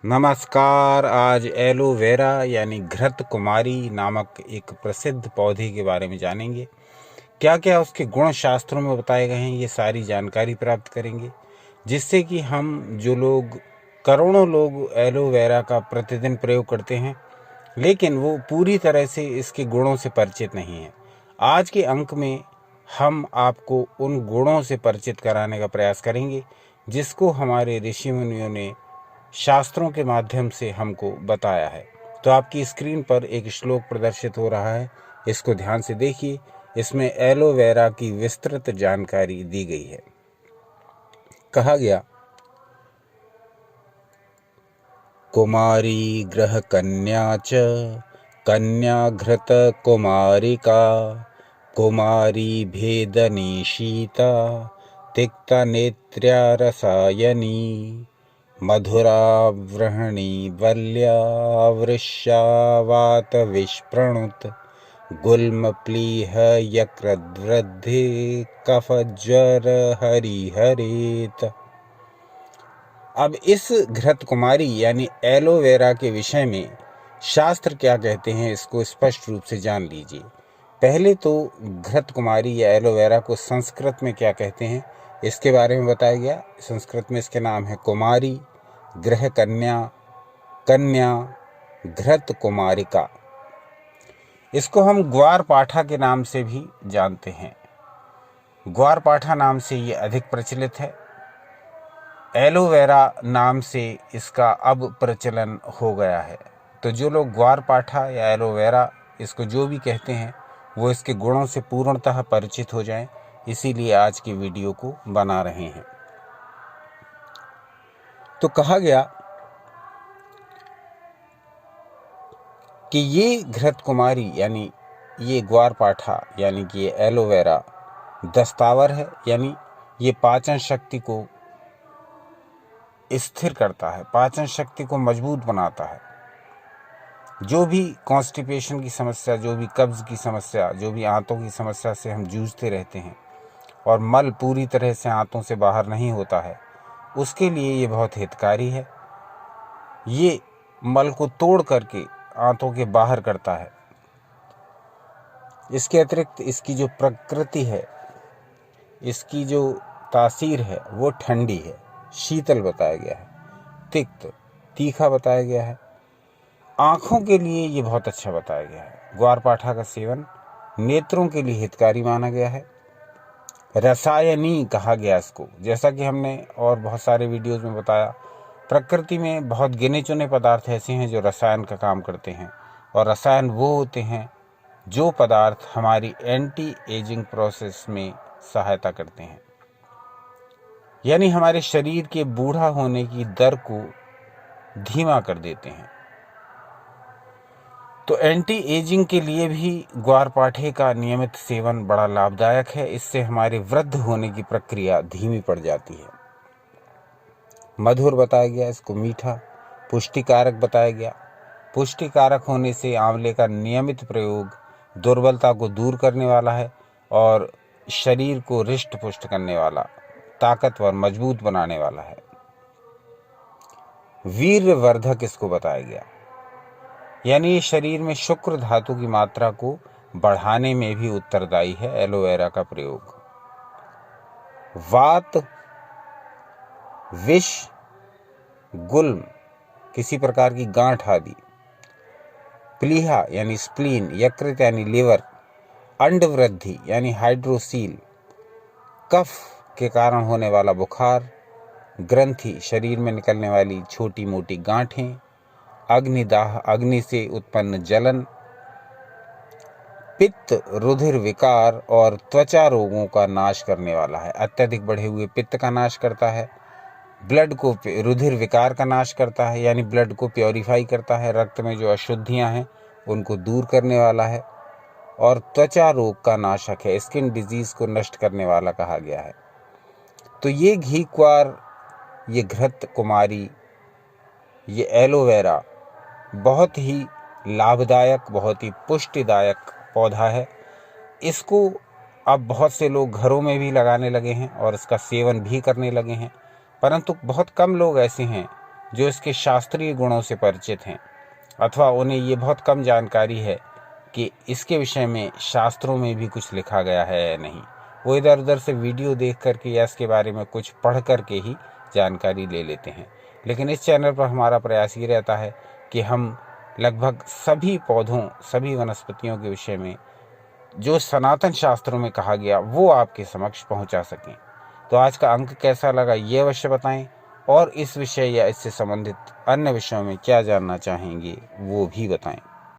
नमस्कार। आज एलोवेरा यानी घृत कुमारी नामक एक प्रसिद्ध पौधे के बारे में जानेंगे। क्या क्या उसके गुण शास्त्रों में बताए गए हैं, ये सारी जानकारी प्राप्त करेंगे, जिससे कि हम जो लोग करोड़ों लोग एलोवेरा का प्रतिदिन प्रयोग करते हैं, लेकिन वो पूरी तरह से इसके गुणों से परिचित नहीं है। आज के अंक में हम आपको उन गुणों से परिचित कराने का प्रयास करेंगे जिसको हमारे ऋषि मुनियों ने शास्त्रों के माध्यम से हमको बताया है। तो आपकी स्क्रीन पर एक श्लोक प्रदर्शित हो रहा है, इसको ध्यान से देखिए। इसमें एलोवेरा की विस्तृत जानकारी दी गई है। कहा गया, कुमारी ग्रह कन्या च कन्या घृत कुमारिका कुमारी भेदनी शीता तिक्ता नेत्र्या रसायनी मधुरावृहणी बल्या वृष्यावात विष्प्रणुत गुल्म प्लीह यकृद्वृद्धि कफ ज्वर हरिहरेत। अब इस घृत कुमारी यानी एलोवेरा के विषय में शास्त्र क्या कहते हैं, इसको स्पष्ट रूप से जान लीजिए। पहले तो घृत कुमारी या एलोवेरा को संस्कृत में क्या कहते हैं, इसके बारे में बताया गया। संस्कृत में इसके नाम है कुमारी, ग्रह कन्या, कन्या, घृत कुमारिका। इसको हम ग्वारपाठा के नाम से भी जानते हैं। ग्वारपाठा नाम से ये अधिक प्रचलित है। एलोवेरा नाम से इसका अब प्रचलन हो गया है। तो जो लोग ग्वारपाठा या एलोवेरा इसको जो भी कहते हैं, वो इसके गुणों से पूर्णतः परिचित हो जाएं, इसीलिए आज की वीडियो को बना रहे हैं। तो कहा गया कि ये घृत कुमारी यानी ये ग्वारपाठा यानी कि ये एलोवेरा दस्तावर है, यानी ये पाचन शक्ति को स्थिर करता है, पाचन शक्ति को मजबूत बनाता है। जो भी कॉन्स्टिपेशन की समस्या, जो भी कब्ज की समस्या, जो भी आंतों की समस्या से हम जूझते रहते हैं और मल पूरी तरह से आंतों से बाहर नहीं होता है, उसके लिए ये बहुत हितकारी है। ये मल को तोड़ करके आंतों के बाहर करता है। इसके अतिरिक्त इसकी जो प्रकृति है, इसकी जो तासीर है, वो ठंडी है, शीतल बताया गया है, तिक्त, तीखा बताया गया है। आँखों के लिए ये बहुत अच्छा बताया गया है। ग्वारपाठा का सेवन नेत्रों के लिए हितकारी माना गया है। रसायनी कहा गया इसको, जैसा कि हमने और बहुत सारे वीडियोज़ में बताया। प्रकृति में बहुत गिने चुने पदार्थ ऐसे हैं जो रसायन का काम करते हैं, और रसायन वो होते हैं जो पदार्थ हमारी एंटी एजिंग प्रोसेस में सहायता करते हैं, यानी हमारे शरीर के बूढ़ा होने की दर को धीमा कर देते हैं। तो एंटी एजिंग के लिए भी ग्वारपाठे का नियमित सेवन बड़ा लाभदायक है। इससे हमारे वृद्ध होने की प्रक्रिया धीमी पड़ जाती है। मधुर बताया गया, इसको मीठा। पुष्टिकारक बताया गया, पुष्टिकारक होने से आंवले का नियमित प्रयोग दुर्बलता को दूर करने वाला है और शरीर को रिष्ट पुष्ट करने वाला, ताकतवर मजबूत बनाने वाला है। वीर्यवर्धक इसको बताया गया, यानी शरीर में शुक्र धातु की मात्रा को बढ़ाने में भी उत्तरदायी है एलोवेरा का प्रयोग। वात, विष, गुल्म, किसी प्रकार की गांठ आदि, प्लीहा यानी स्प्लीन, यकृत यानी लिवर, अंड वृद्धि यानी हाइड्रोसील, कफ के कारण होने वाला बुखार, ग्रंथि शरीर में निकलने वाली छोटी मोटी गांठें, अग्निदाह अग्नि से उत्पन्न जलन, पित्त रुधिर विकार और त्वचा रोगों का नाश करने वाला है। अत्यधिक बढ़े हुए पित्त का नाश करता है, ब्लड को रुधिर विकार का नाश करता है, यानी ब्लड को प्योरीफाई करता है, रक्त में जो अशुद्धियां हैं उनको दूर करने वाला है, और त्वचा रोग का नाशक है, स्किन डिजीज को नष्ट करने वाला कहा गया है। तो ये घीक्वार, ये घृत कुमारी, ये एलोवेरा बहुत ही लाभदायक, बहुत ही पुष्टिदायक पौधा है। इसको अब बहुत से लोग घरों में भी लगाने लगे हैं और इसका सेवन भी करने लगे हैं, परंतु बहुत कम लोग ऐसे हैं जो इसके शास्त्रीय गुणों से परिचित हैं, अथवा उन्हें ये बहुत कम जानकारी है कि इसके विषय में शास्त्रों में भी कुछ लिखा गया है या नहीं। वो इधर उधर से वीडियो देख करके या इसके बारे में कुछ पढ़ करके ही जानकारी ले लेते हैं। लेकिन इस चैनल पर हमारा प्रयास ये रहता है कि हम लगभग सभी पौधों, सभी वनस्पतियों के विषय में जो सनातन शास्त्रों में कहा गया वो आपके समक्ष पहुंचा सकें। तो आज का अंक कैसा लगा ये अवश्य बताएं, और इस विषय या इससे संबंधित अन्य विषयों में क्या जानना चाहेंगे वो भी बताएं।